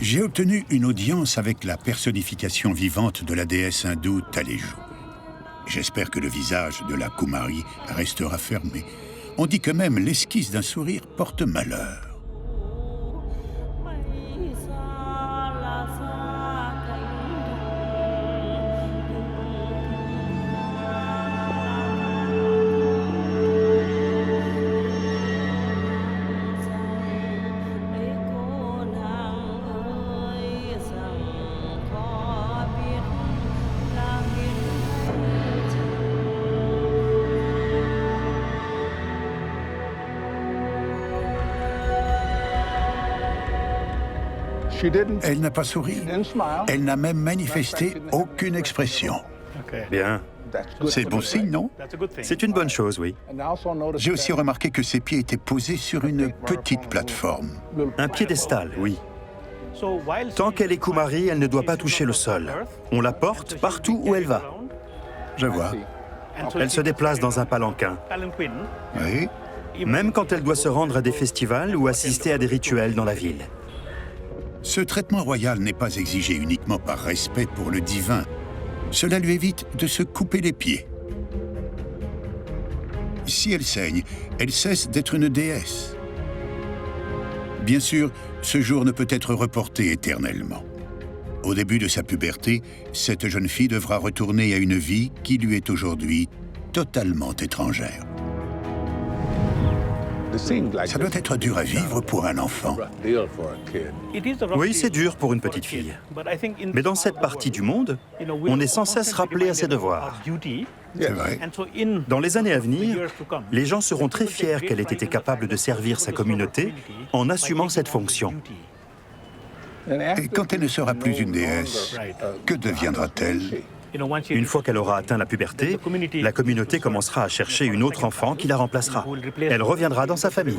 J'ai obtenu une audience avec la personnification vivante de la déesse hindoue Taleju. J'espère que le visage de la Kumari restera fermé. On dit que même l'esquisse d'un sourire porte malheur. Elle n'a pas souri. Elle n'a même manifesté aucune expression. Bien. C'est bon signe, non? C'est une bonne chose, oui. J'ai aussi remarqué que ses pieds étaient posés sur une petite plateforme. Un piédestal, oui. Tant qu'elle est Kumari, elle ne doit pas toucher le sol. On la porte partout où elle va. Je vois. Elle se déplace dans un palanquin. Oui. Même quand elle doit se rendre à des festivals ou assister à des rituels dans la ville. Ce traitement royal n'est pas exigé uniquement par respect pour le divin. Cela lui évite de se couper les pieds. Si elle saigne, elle cesse d'être une déesse. Bien sûr, ce jour ne peut être reporté éternellement. Au début de sa puberté, cette jeune fille devra retourner à une vie qui lui est aujourd'hui totalement étrangère. Ça doit être dur à vivre pour un enfant. Oui, c'est dur pour une petite fille. Mais dans cette partie du monde, on est sans cesse rappelé à ses devoirs. C'est vrai. Dans les années à venir, les gens seront très fiers qu'elle ait été capable de servir sa communauté en assumant cette fonction. Et quand elle ne sera plus une déesse, que deviendra-t-elle? Une fois qu'elle aura atteint la puberté, la communauté commencera à chercher une autre enfant qui la remplacera. Elle reviendra dans sa famille.